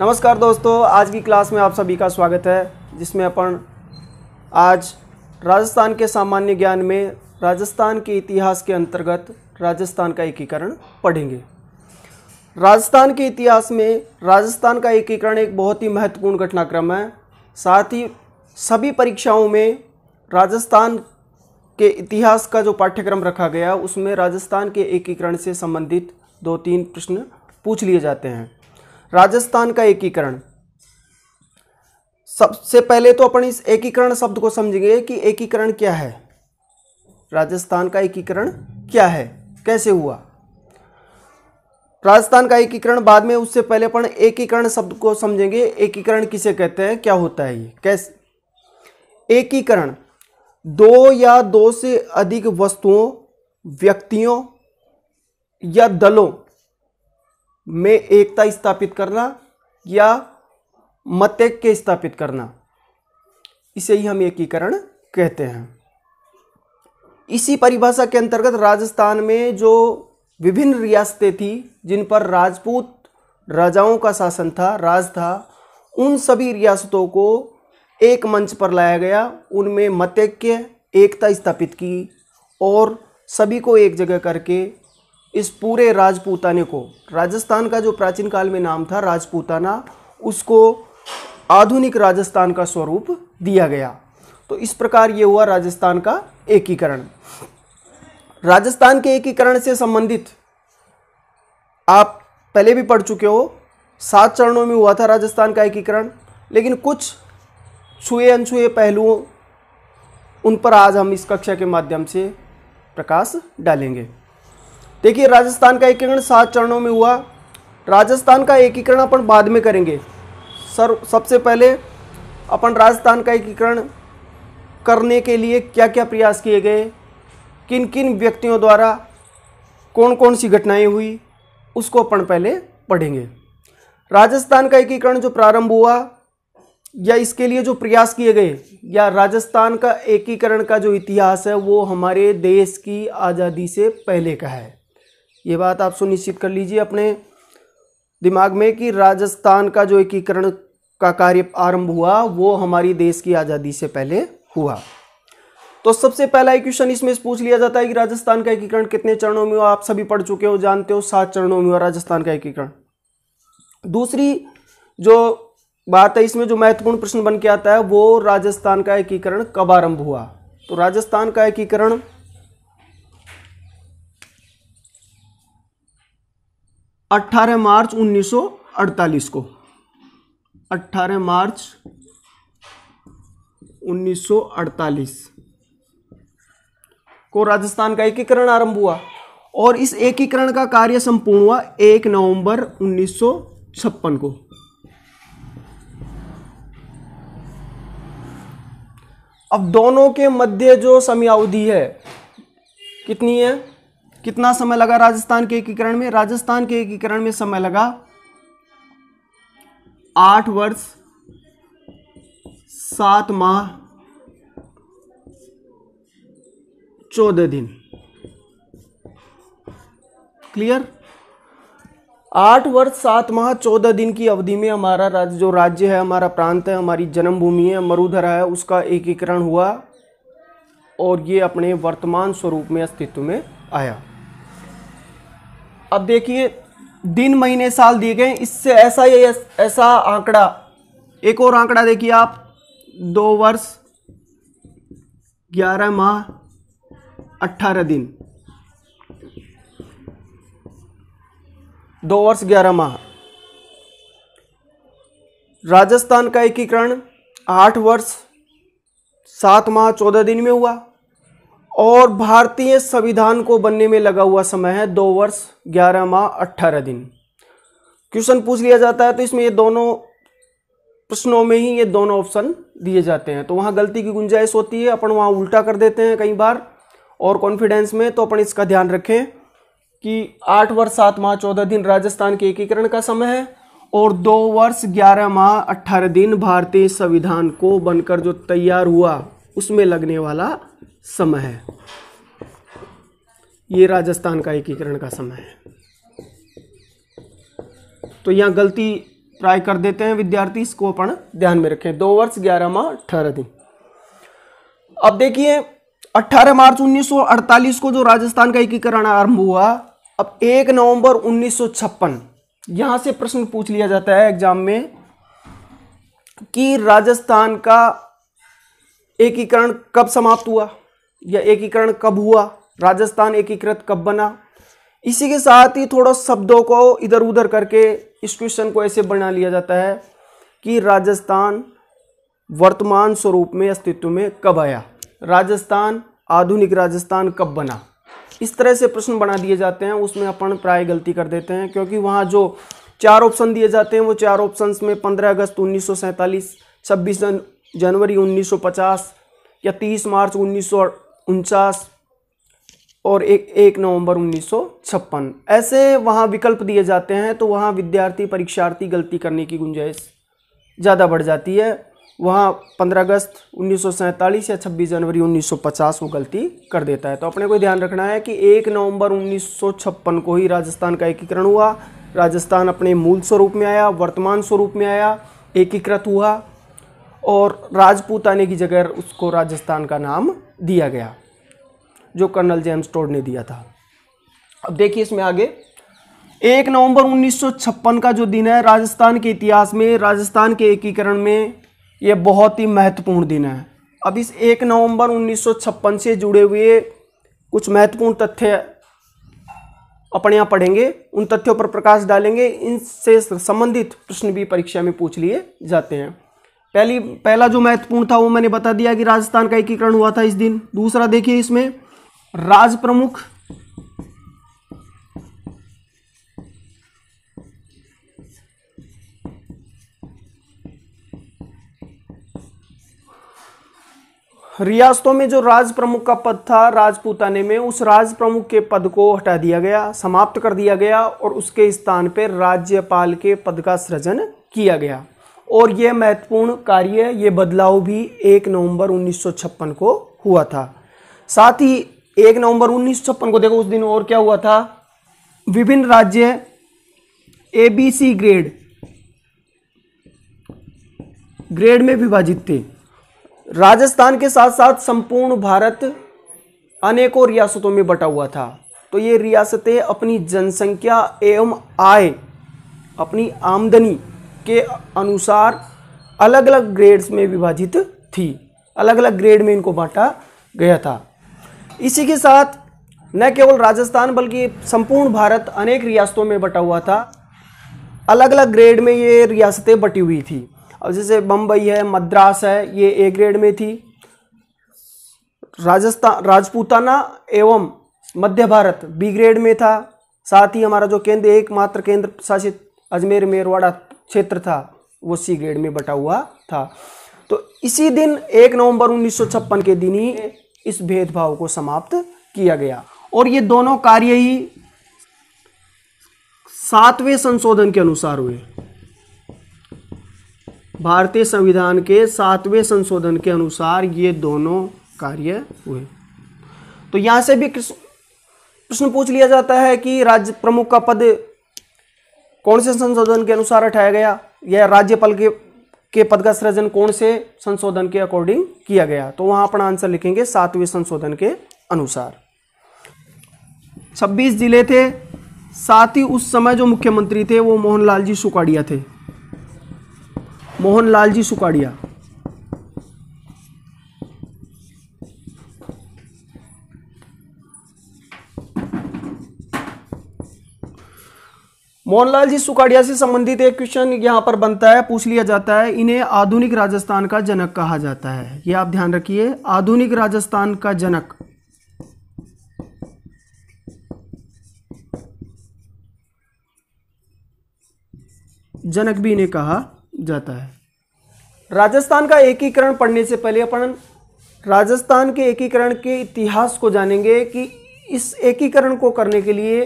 नमस्कार दोस्तों, आज की क्लास में आप सभी का स्वागत है, जिसमें अपन आज राजस्थान के सामान्य ज्ञान में राजस्थान के इतिहास के अंतर्गत राजस्थान का एकीकरण पढ़ेंगे। राजस्थान के इतिहास में राजस्थान का एकीकरण एक बहुत ही महत्वपूर्ण घटनाक्रम है। साथ ही सभी परीक्षाओं में राजस्थान के इतिहास का जो पाठ्यक्रम रखा गया उसमें राजस्थान के एकीकरण से संबंधित 2-3 प्रश्न पूछ लिए जाते हैं। राजस्थान का एकीकरण, सबसे पहले तो अपन इस एकीकरण शब्द को समझेंगे कि एकीकरण क्या है। राजस्थान का एकीकरण क्या है, कैसे हुआ राजस्थान का एकीकरण, बाद में उससे पहले अपन एकीकरण शब्द को समझेंगे। एकीकरण किसे कहते हैं, क्या होता है ये, कैसे। एकीकरण दो या दो से अधिक वस्तुओं, व्यक्तियों या दलों में एकता स्थापित करना या मतैक्य स्थापित करना, इसे ही हम एकीकरण कहते हैं। इसी परिभाषा के अंतर्गत राजस्थान में जो विभिन्न रियासतें थी जिन पर राजपूत राजाओं का शासन था, राज था, उन सभी रियासतों को एक मंच पर लाया गया, उनमें मतैक्य एकता स्थापित की और सभी को एक जगह करके इस पूरे राजपूताने को, राजस्थान का जो प्राचीन काल में नाम था राजपूताना, उसको आधुनिक राजस्थान का स्वरूप दिया गया। तो इस प्रकार ये हुआ राजस्थान का एकीकरण। राजस्थान के एकीकरण से संबंधित आप पहले भी पढ़ चुके हो, 7 चरणों में हुआ था राजस्थान का एकीकरण, लेकिन कुछ छुए अनछुए पहलुओं, उन पर आज हम इस कक्षा के माध्यम से प्रकाश डालेंगे। देखिए, राजस्थान का एकीकरण 7 चरणों में हुआ। राजस्थान का एकीकरण अपन बाद में करेंगे। सबसे पहले अपन राजस्थान का एकीकरण करने के लिए क्या क्या प्रयास किए गए, किन किन व्यक्तियों द्वारा कौन कौन सी घटनाएं हुई, उसको अपन पहले पढ़ेंगे। राजस्थान का एकीकरण जो प्रारंभ हुआ या इसके लिए जो प्रयास किए गए, या राजस्थान का एकीकरण का जो इतिहास है वो हमारे देश की आज़ादी से पहले का है। ये बात आप सुनिश्चित कर लीजिए अपने दिमाग में कि राजस्थान का जो एकीकरण का कार्य आरंभ हुआ वो हमारी देश की आज़ादी से पहले हुआ। तो सबसे पहला क्वेश्चन इसमें पूछ लिया जाता है कि राजस्थान का एकीकरण कितने चरणों में हुआ। आप सभी पढ़ चुके हो, जानते हो, 7 चरणों में हुआ राजस्थान का एकीकरण। दूसरी जो बात है, इसमें जो महत्वपूर्ण प्रश्न बन के आता है वो राजस्थान का एकीकरण कब आरंभ हुआ। तो राजस्थान का एकीकरण 18 मार्च 1948 को, 18 मार्च 1948 को राजस्थान का एकीकरण आरंभ हुआ और इस एकीकरण का कार्य संपूर्ण हुआ 1 नवंबर 1956 को। अब दोनों के मध्य जो समयावधि है कितनी है, कितना समय लगा राजस्थान के एकीकरण में। राजस्थान के एकीकरण में समय लगा 8 वर्ष 7 माह 14 दिन। क्लियर। 8 वर्ष 7 माह 14 दिन की अवधि में हमारा राज्य है, हमारा प्रांत है, हमारी जन्मभूमि है, मरुधरा है, उसका एकीकरण हुआ और ये अपने वर्तमान स्वरूप में अस्तित्व में आया। अब देखिए, दिन महीने साल दिए गए, इससे ऐसा आंकड़ा, एक और आंकड़ा देखिए आप, 2 वर्ष 11 माह 18 दिन, 2 वर्ष 11 माह। राजस्थान का एकीकरण 8 वर्ष 7 माह 14 दिन में हुआ और भारतीय संविधान को बनने में लगा हुआ समय है 2 वर्ष 11 माह 18 दिन। क्वेश्चन पूछ लिया जाता है तो इसमें ये दोनों प्रश्नों में ही ये दोनों ऑप्शन दिए जाते हैं, तो वहाँ गलती की गुंजाइश होती है, अपन वहाँ उल्टा कर देते हैं कई बार और कॉन्फिडेंस में। तो अपन इसका ध्यान रखें कि 8 वर्ष 7 माह 14 दिन राजस्थान के एकीकरण का समय है और 2 वर्ष 11 माह 18 दिन भारतीय संविधान को बनकर जो तैयार हुआ उसमें लगने वाला समय है। ये राजस्थान का एकीकरण का समय है। तो यहाँ गलती ट्राई कर देते हैं विद्यार्थी, इसको अपन ध्यान में रखें। 2 वर्ष 11 माह 18 दिन। अब देखिए 18 मार्च 1948 को जो राजस्थान का एकीकरण आरंभ हुआ। अब 1 नवंबर 1956 यहां से प्रश्न पूछ लिया जाता है एग्जाम में कि राजस्थान का एकीकरण कब समाप्त हुआ या एकीकरण कब हुआ, राजस्थान एकीकृत कब बना। इसी के साथ ही थोड़ा शब्दों को इधर उधर करके इस क्वेश्चन को ऐसे बना लिया जाता है कि राजस्थान वर्तमान स्वरूप में अस्तित्व में कब आया, राजस्थान आधुनिक राजस्थान कब बना। इस तरह से प्रश्न बना दिए जाते हैं। उसमें अपन प्राय गलती कर देते हैं क्योंकि वहाँ जो 4 ऑप्शन दिए जाते हैं वो 4 ऑप्शंस में 15 अगस्त 1947, 26 जनवरी 1950 या 30 मार्च 1949 और 1 नवंबर 1956 ऐसे वहाँ विकल्प दिए जाते हैं। तो वहाँ विद्यार्थी परीक्षार्थी गलती करने की गुंजाइश ज़्यादा बढ़ जाती है। वहाँ 15 अगस्त 1947 या 26 जनवरी 1950 वो गलती कर देता है। तो अपने को ध्यान रखना है कि 1 नवंबर 1956 को ही राजस्थान का एकीकरण हुआ। राजस्थान अपने मूल स्वरूप में आया, वर्तमान स्वरूप में आया, एकीकृत हुआ और राजपूताने की जगह उसको राजस्थान का नाम दिया गया जो कर्नल जेम्स टोड ने दिया था। अब देखिए इसमें आगे 1 नवंबर 1956 का जो दिन है राजस्थान के इतिहास में, राजस्थान के एकीकरण में यह बहुत ही महत्वपूर्ण दिन है। अब इस 1 नवंबर 1956 से जुड़े हुए कुछ महत्वपूर्ण तथ्य अपन यहाँ पढ़ेंगे, उन तथ्यों पर प्रकाश डालेंगे। इनसे संबंधित प्रश्न भी परीक्षा में पूछ लिए जाते हैं। पहला जो महत्वपूर्ण था वो मैंने बता दिया कि राजस्थान का एकीकरण हुआ था इस दिन। दूसरा देखिए इसमें राज प्रमुख रियासतों में जो राज प्रमुख का पद था राजपूताने में, उस राज प्रमुख के पद को हटा दिया गया, समाप्त कर दिया गया और उसके स्थान पर राज्यपाल के पद का सृजन किया गया। और यह महत्वपूर्ण कार्य, ये बदलाव भी 1 नवंबर 1956 को हुआ था। साथ ही 1 नवंबर 1956 को देखो उस दिन और क्या हुआ था, विभिन्न राज्य ABC ग्रेड में विभाजित थे। राजस्थान के साथ साथ संपूर्ण भारत अनेकों रियासतों में बटा हुआ था। तो ये रियासतें अपनी जनसंख्या एवं आय, अपनी आमदनी के अनुसार अलग अलग ग्रेड्स में विभाजित थी, अलग अलग ग्रेड में इनको बांटा गया था। इसी के साथ न केवल राजस्थान बल्कि संपूर्ण भारत अनेक रियासतों में बटा हुआ था। अलग अलग ग्रेड में ये रियासतें बटी हुई थी। अब जैसे बम्बई है, मद्रास है, ये A ग्रेड में थी। राजस्थान, राजपूताना एवं मध्य भारत B ग्रेड में था। साथ ही हमारा जो केंद्र, एकमात्र केंद्र शासित अजमेर मेरवाड़ा क्षेत्र था, वो C ग्रेड में बटा हुआ था। तो इसी दिन 1 नवंबर 1956 के दिन ही इस भेदभाव को समाप्त किया गया। और ये दोनों कार्य ही 7वें संशोधन के अनुसार हुए। भारतीय संविधान के 7वें संशोधन के अनुसार ये दोनों कार्य हुए। तो यहां से भी प्रश्न पूछ लिया जाता है कि राज्य प्रमुख का पद कौन से संशोधन के अनुसार हटाया गया, या राज्यपाल के पद का सृजन कौन से संशोधन के अकॉर्डिंग किया गया। तो वहां अपना आंसर लिखेंगे 7वें संशोधन के अनुसार। 26 जिले थे। साथ ही उस समय जो मुख्यमंत्री थे वो मोहनलाल जी सुखाड़िया थे। मोहनलाल जी सुखाड़िया। मोहनलाल जी सुखाड़िया से संबंधित एक क्वेश्चन यहां पर बनता है, पूछ लिया जाता है। इन्हें आधुनिक राजस्थान का जनक कहा जाता है। यह आप ध्यान रखिए, आधुनिक राजस्थान का जनक। जनक भी इन्हें कहा जाता है। राजस्थान का एकीकरण पढ़ने से पहले अपन राजस्थान के एकीकरण के इतिहास को जानेंगे कि इस एकीकरण को करने के लिए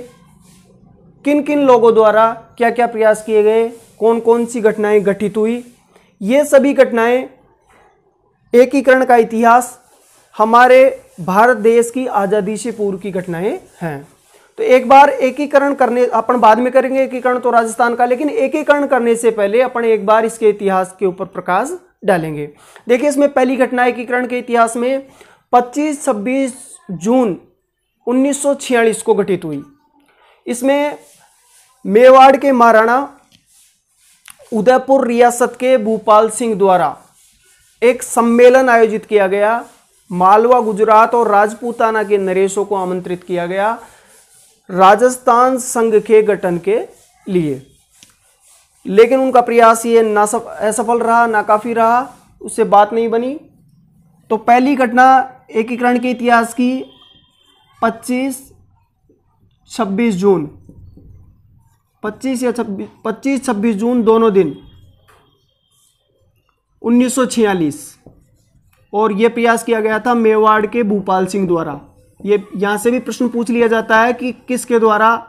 किन किन लोगों द्वारा क्या क्या प्रयास किए गए, कौन कौन सी घटनाएं घटित हुई। ये सभी घटनाएं, एकीकरण का इतिहास हमारे भारत देश की आज़ादी से पूर्व की घटनाएं हैं। तो एक बार एकीकरण करने, अपन बाद में करेंगे एकीकरण तो राजस्थान का, लेकिन एकीकरण करने से पहले अपन एक बार इसके इतिहास के ऊपर प्रकाश डालेंगे। देखिए इसमें पहली घटना एकीकरण के इतिहास में 25-26 जून 1946 को घटित हुई। इसमें मेवाड़ के महाराणा उदयपुर रियासत के भूपाल सिंह द्वारा एक सम्मेलन आयोजित किया गया। मालवा, गुजरात और राजपूताना के नरेशों को आमंत्रित किया गया राजस्थान संघ के गठन के लिए, लेकिन उनका प्रयास ये असफल रहा, नाकाफी रहा, उससे बात नहीं बनी। तो पहली घटना एकीकरण के इतिहास की 25-26 जून, 25-26 जून दोनों दिन 1946, और यह प्रयास किया गया था मेवाड़ के भूपाल सिंह द्वारा। ये यहां से भी प्रश्न पूछ लिया जाता है कि किसके द्वारा,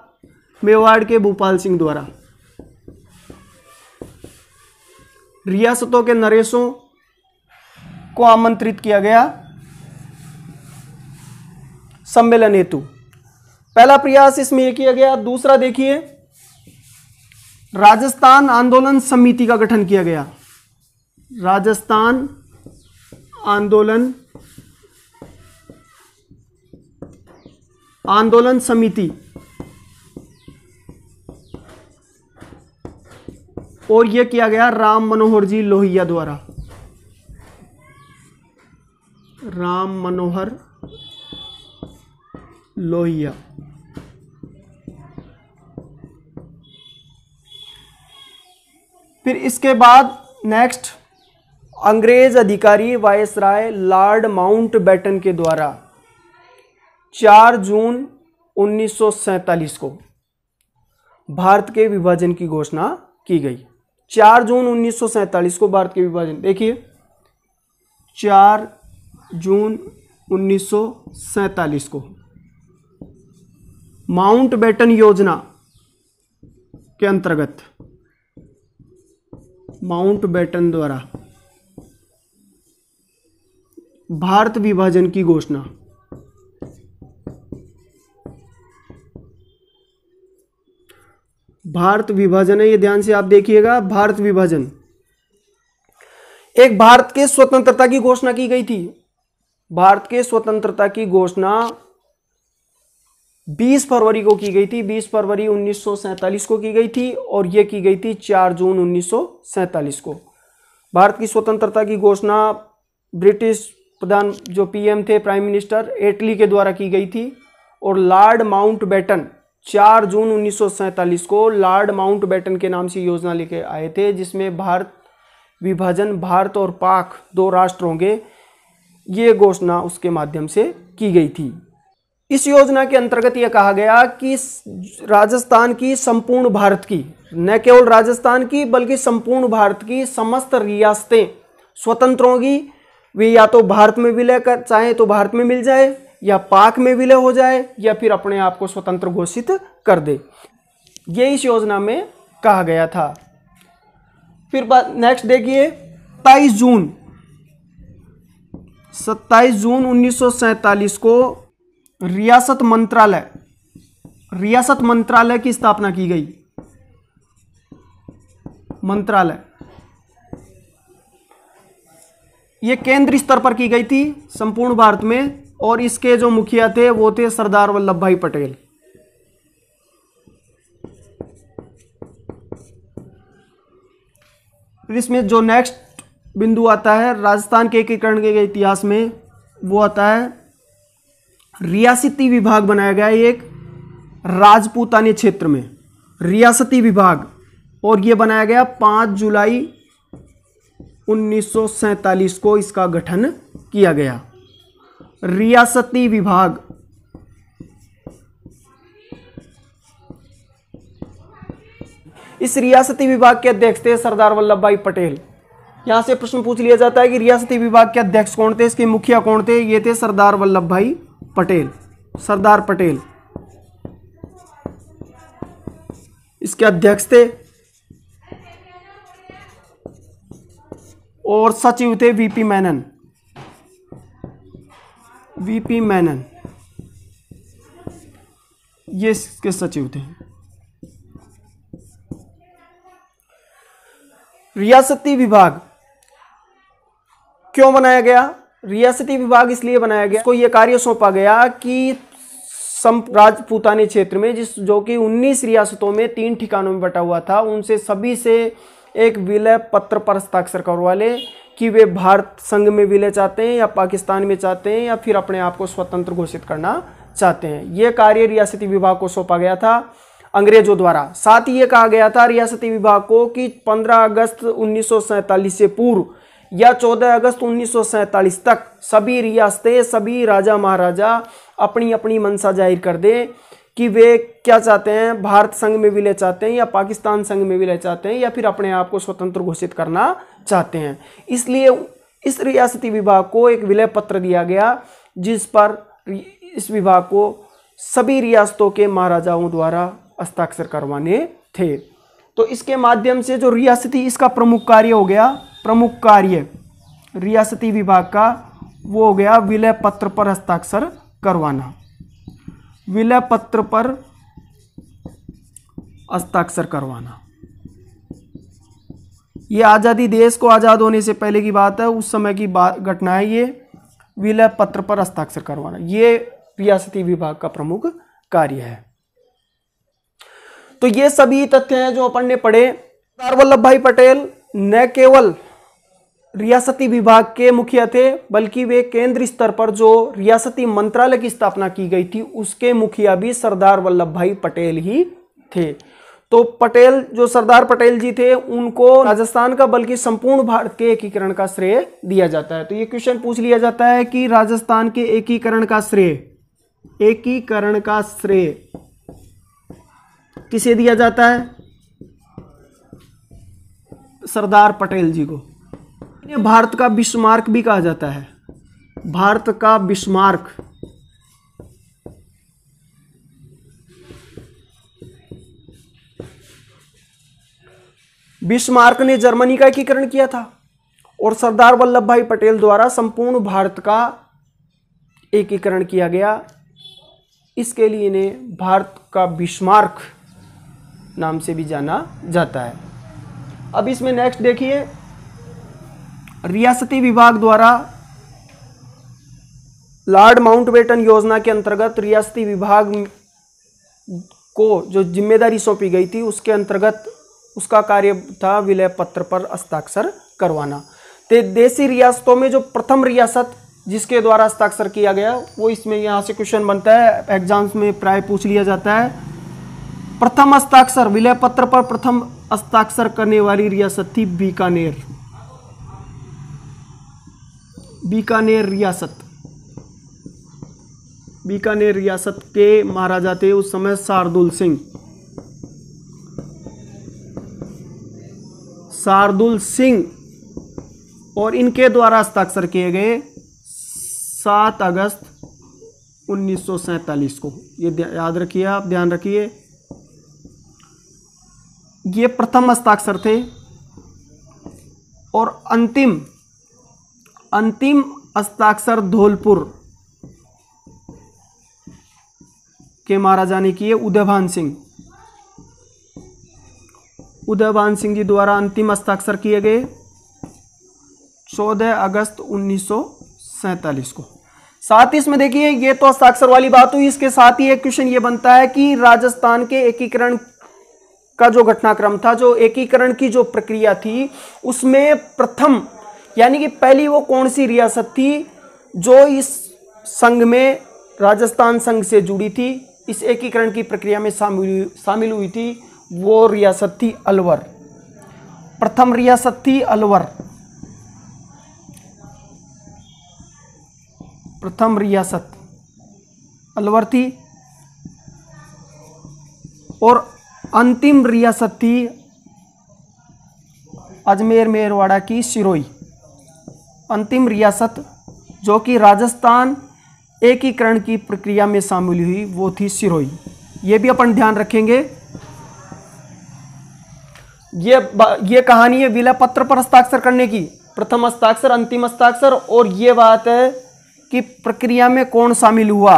मेवाड़ के भूपाल सिंह द्वारा। रियासतों के नरेशों को आमंत्रित किया गया सम्मेलन हेतु। पहला प्रयास इसमें यह किया गया। दूसरा देखिए, राजस्थान आंदोलन समिति का गठन किया गया। राजस्थान आंदोलन समिति, और यह किया गया राम मनोहर जी लोहिया द्वारा। राम मनोहर लोहिया। फिर इसके बाद नेक्स्ट, अंग्रेज अधिकारी वायसराय लॉर्ड माउंटबेटन के द्वारा 4 जून 1947 को भारत के विभाजन की घोषणा की गई। 4 जून 1947 को भारत के विभाजन, देखिए 4 जून 1947 को माउंटबेटन योजना के अंतर्गत माउंटबेटन द्वारा भारत विभाजन की घोषणा। भारत विभाजन है, ये ध्यान से आप देखिएगा। भारत विभाजन, एक भारत के स्वतंत्रता की घोषणा की गई थी। भारत के स्वतंत्रता की घोषणा 20 फरवरी को की गई थी, 20 फरवरी 1947 को की गई थी, और यह की गई थी 4 जून 1947 को। भारत की स्वतंत्रता की घोषणा ब्रिटिश प्रधान जो पीएम थे, प्राइम मिनिस्टर एटली के द्वारा की गई थी, और लॉर्ड माउंटबेटन 4 जून 1947 को लॉर्ड माउंटबेटन के नाम से योजना लेके आए थे, जिसमें भारत विभाजन, भारत और पाक 2 राष्ट्र होंगे, ये घोषणा उसके माध्यम से की गई थी। इस योजना के अंतर्गत यह कहा गया कि राजस्थान की, संपूर्ण भारत की, न केवल राजस्थान की बल्कि संपूर्ण भारत की समस्त रियासतें स्वतंत्र होंगी। वे या तो भारत में विलय कर, चाहे तो भारत में मिल जाए, या पाक में विलय हो जाए, या फिर अपने आप को स्वतंत्र घोषित कर दे। ये इस योजना में कहा गया था। फिर नेक्स्ट देखिए, 27 जून 1947 को रियासत मंत्रालय की स्थापना की गई। मंत्रालय ये केंद्रीय स्तर पर की गई थी संपूर्ण भारत में, और इसके जो मुखिया थे वो थे सरदार वल्लभ भाई पटेल। फिर इसमें जो नेक्स्ट बिंदु आता है राजस्थान के एकीकरण के इतिहास में, वो आता है रियासती विभाग बनाया गया है एक राजपूतानी क्षेत्र में, रियासती विभाग, और यह बनाया गया 5 जुलाई 1947 को इसका गठन किया गया। रियासती विभाग, इस रियासती विभाग के अध्यक्ष थे सरदार वल्लभ भाई पटेल। यहां से प्रश्न पूछ लिया जाता है कि रियासती विभाग के अध्यक्ष कौन थे, इसके मुखिया कौन थे? ये थे सरदार वल्लभ भाई पटेल, सरदार पटेल इसके अध्यक्ष थे, और सचिव थे वीपी मेनन। ये इसके सचिव थे। रियासती विभाग क्यों बनाया गया? रियासती विभाग इसलिए बनाया गया, इसको यह कार्य सौंपा गया कि राजपूतानी क्षेत्र में जो कि 19 रियासतों में 3 ठिकानों में बटा हुआ था, उनसे सभी से एक विलय पत्र पर हस्ताक्षर करवा ले कि वे भारत संघ में विलय चाहते हैं या पाकिस्तान में चाहते हैं या फिर अपने आप को स्वतंत्र घोषित करना चाहते हैं। यह कार्य रियासती विभाग को सौंपा गया था अंग्रेजों द्वारा। साथ ही ये कहा गया था रियासती विभाग को कि 15 अगस्त 1947 से पूर्व या 14 अगस्त 1947 तक सभी रियासतें, सभी राजा महाराजा अपनी अपनी मंशा जाहिर कर दें कि वे क्या चाहते हैं, भारत संघ में विलय चाहते हैं या पाकिस्तान संघ में विलय चाहते हैं या फिर अपने आप को स्वतंत्र घोषित करना चाहते हैं। इसलिए इस रियासती विभाग को एक विलय पत्र दिया गया जिस पर इस विभाग को सभी रियासतों के महाराजाओं द्वारा हस्ताक्षर करवाने थे। तो इसके माध्यम से जो रियासती, इसका प्रमुख कार्य हो गया, प्रमुख कार्य रियासती विभाग का वो हो गया विलय पत्र पर हस्ताक्षर करवाना। विलय पत्र पर हस्ताक्षर करवाना, ये आज़ादी, देश को आज़ाद होने से पहले की बात है, उस समय की घटना है। ये विलय पत्र पर हस्ताक्षर करवाना ये रियासती विभाग का प्रमुख कार्य है। तो ये सभी तथ्य हैं जो अपन ने पढ़े। सरदार वल्लभ भाई पटेल न केवल रियासती विभाग के मुखिया थे बल्कि वे केंद्र स्तर पर जो रियासती मंत्रालय की स्थापना की गई थी उसके मुखिया भी सरदार वल्लभ भाई पटेल ही थे। तो पटेल, जो सरदार पटेल जी थे, उनको राजस्थान का बल्कि संपूर्ण भारत के एकीकरण का श्रेय दिया जाता है। तो ये क्वेश्चन पूछ लिया जाता है कि राजस्थान के एकीकरण का श्रेय किसे दिया जाता है? सरदार पटेल जी को। इन्हें भारत का बिस्मार्क भी कहा जाता है, भारत का बिस्मार्क। बिस्मार्क ने जर्मनी का एकीकरण किया था और सरदार वल्लभ भाई पटेल द्वारा संपूर्ण भारत का एकीकरण किया गया। इसके लिए इन्हें भारत का बिस्मार्क नाम से भी जाना जाता है। अब इसमें नेक्स्ट देखिए, रियासती विभाग द्वारा लॉर्ड माउंटबेटन योजना के अंतर्गत रियासती विभाग को जो जिम्मेदारी सौंपी गई थी उसके अंतर्गत उसका कार्य था विलय पत्र पर हस्ताक्षर करवाना। तो देशी रियासतों में जो प्रथम रियासत जिसके द्वारा हस्ताक्षर किया गया वो इसमें यहाँ से क्वेश्चन बनता है, एग्जाम्स में प्राय पूछ लिया जाता है। प्रथम हस्ताक्षर, विलय पत्र पर प्रथम हस्ताक्षर करने वाली रियासत थी बीकानेर। बीकानेर रियासत, बीकानेर रियासत के महाराजा थे उस समय शार्दुल सिंह। शार्दुल सिंह और इनके द्वारा हस्ताक्षर किए गए 7 अगस्त 1947 को। ये याद रखिए, आप ध्यान रखिए, ये प्रथम हस्ताक्षर थे। और अंतिम हस्ताक्षर धौलपुर के महाराजा ने किए, उदयभान सिंह। उदयभान सिंह जी द्वारा अंतिम हस्ताक्षर किए गए 14 अगस्त 1947 को। साथ ही इसमें देखिए, ये तो हस्ताक्षर वाली बात हुई, इसके साथ ही एक क्वेश्चन ये बनता है कि राजस्थान के एकीकरण का जो घटनाक्रम था, जो एकीकरण की जो प्रक्रिया थी, उसमें प्रथम यानी कि पहली वो कौन सी रियासत थी जो इस संघ में, राजस्थान संघ से जुड़ी थी, इस एकीकरण की प्रक्रिया में शामिल हुई थी? वो रियासत थी अलवर। प्रथम रियासत थी अलवर। प्रथम रियासत अलवर थी और अंतिम रियासत थी अजमेर मेरवाड़ा की सिरोही। अंतिम रियासत जो कि राजस्थान एकीकरण की प्रक्रिया में शामिल हुई वो थी सिरोही। ये भी अपन ध्यान रखेंगे। ये कहानी है विलय पत्र पर हस्ताक्षर करने की, प्रथम हस्ताक्षर, अंतिम हस्ताक्षर, और ये बात है कि प्रक्रिया में कौन शामिल हुआ,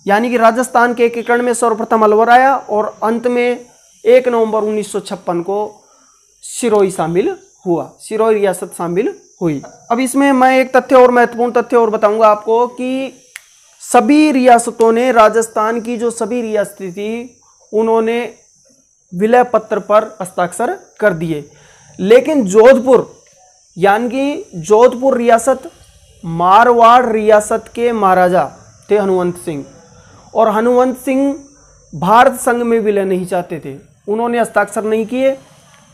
यानी कि राजस्थान के एकीकरण में सर्वप्रथम अलवर आया और अंत में 1 नवंबर 1956 को सिरोही शामिल हुआ, सिरोही रियासत शामिल हुई। अब इसमें मैं एक तथ्य और महत्वपूर्ण तथ्य और बताऊंगा आपको कि सभी रियासतों ने, राजस्थान की जो सभी रियासतें थी उन्होंने विलय पत्र पर हस्ताक्षर कर दिए, लेकिन जोधपुर यानी कि जोधपुर रियासत मारवाड़ रियासत के महाराजा थे हनुमंत सिंह, और हनुमंत सिंह भारत संघ में विलय नहीं चाहते थे, उन्होंने हस्ताक्षर नहीं किए,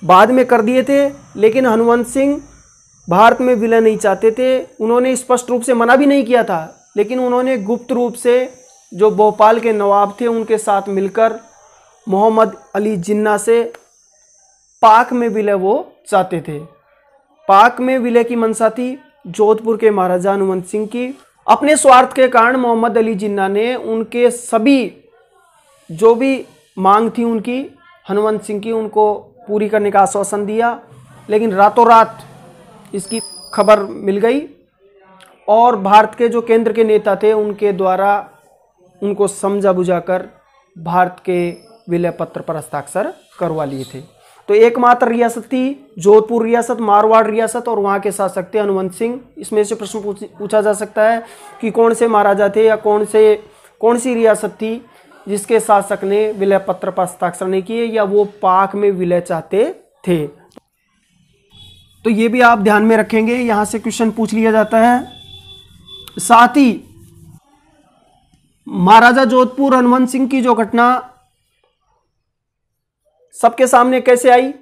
बाद में कर दिए थे, लेकिन हनुमंत सिंह भारत में विलय नहीं चाहते थे। उन्होंने स्पष्ट रूप से मना भी नहीं किया था, लेकिन उन्होंने गुप्त रूप से जो भोपाल के नवाब थे उनके साथ मिलकर मोहम्मद अली जिन्ना से पाक में विलय वो चाहते थे। पाक में विलय की मंशा थी जोधपुर के महाराजा हनुमंत सिंह की। अपने स्वार्थ के कारण मोहम्मद अली जिन्ना ने उनके सभी जो भी मांग थी उनकी, हनुमंत सिंह की, उनको पूरी करने का आश्वासन दिया, लेकिन रातों रात इसकी खबर मिल गई और भारत के जो केंद्र के नेता थे उनके द्वारा उनको समझा बुझाकर भारत के विलय पत्र पर हस्ताक्षर करवा लिए थे। तो एकमात्र रियासत थी जोधपुर रियासत, मारवाड़ रियासत, और वहाँ के शासक थे हनुमंत सिंह। इसमें से प्रश्न पूछा जा सकता है कि कौन से महाराजा थे या कौन सी रियासत थी जिसके शासक ने विलय पत्र पर हस्ताक्षर नहीं किए या वो पाक में विलय चाहते थे। तो ये भी आप ध्यान में रखेंगे, यहाँ से क्वेश्चन पूछ लिया जाता है। साथ ही महाराजा जोधपुर हनुमंत सिंह की जो घटना सबके सामने कैसे आई,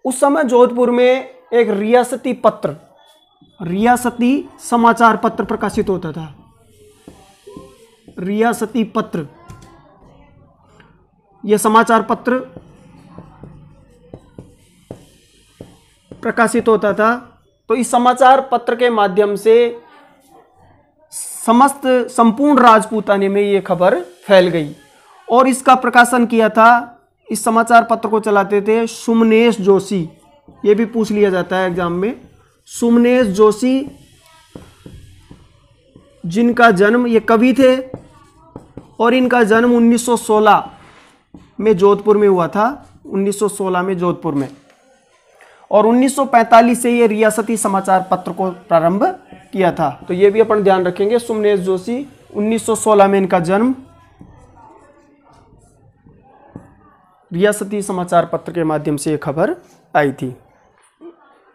उस समय जोधपुर में एक रियासती पत्र, रियासती समाचार पत्र प्रकाशित होता था। रियासती पत्र, यह समाचार पत्र प्रकाशित होता था। तो इस समाचार पत्र के माध्यम से संपूर्ण राजपूताने में ये खबर फैल गई और इसका प्रकाशन किया था, इस समाचार पत्र को चलाते थे सुमनेश जोशी। ये भी पूछ लिया जाता है एग्जाम में। सुमनेश जोशी, जिनका जन्म, ये कवि थे और इनका जन्म 1916 में जोधपुर में हुआ था, 1916 में जोधपुर में, और 1945 से ये रियासती समाचार पत्र को प्रारंभ किया था। तो ये भी अपन ध्यान रखेंगे, सुमनेश जोशी, 1916 में इनका जन्म, रियासती समाचार पत्र के माध्यम से ये खबर आई थी।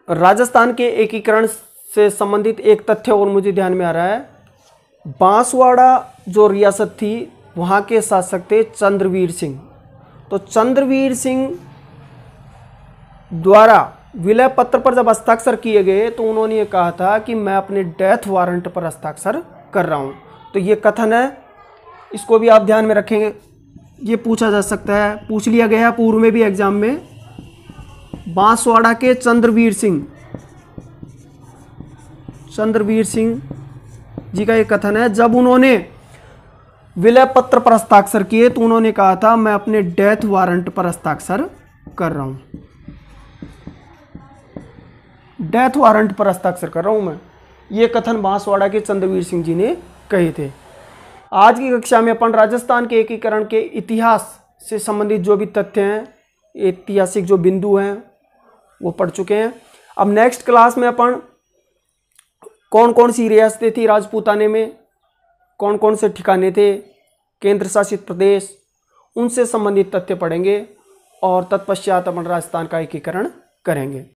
राजस्थान के एकीकरण से संबंधित एक तथ्य और मुझे ध्यान में आ रहा है। बांसवाड़ा जो रियासत थी वहाँ के शासक थे चंद्रवीर सिंह। तो चंद्रवीर सिंह द्वारा विलय पत्र पर जब हस्ताक्षर किए गए तो उन्होंने ये कहा था कि मैं अपने डेथ वारंट पर हस्ताक्षर कर रहा हूँ। तो ये कथन है, इसको भी आप ध्यान में रखेंगे, ये पूछा जा सकता है, पूछ लिया गया पूर्व में भी एग्जाम में। बांसवाड़ा के चंद्रवीर सिंह जी का ये कथन है, जब उन्होंने विलय पत्र पर हस्ताक्षर किए तो उन्होंने कहा था मैं अपने डेथ वारंट पर हस्ताक्षर कर रहा हूँ, डेथ वारंट पर हस्ताक्षर कर रहा हूँ मैं। ये कथन बांसवाड़ा के चंद्रवीर सिंह जी ने कहे थे। आज की कक्षा में अपन राजस्थान के एकीकरण के इतिहास से संबंधित जो भी तथ्य हैं, ऐतिहासिक जो बिंदु हैं वो पढ़ चुके हैं। अब नेक्स्ट क्लास में अपन कौन कौन सी रियासतें थी राजपूताने में, कौन कौन से ठिकाने थे, केंद्र शासित प्रदेश, उनसे संबंधित तथ्य पढ़ेंगे और तत्पश्चात अपन राजस्थान का एकीकरण करेंगे।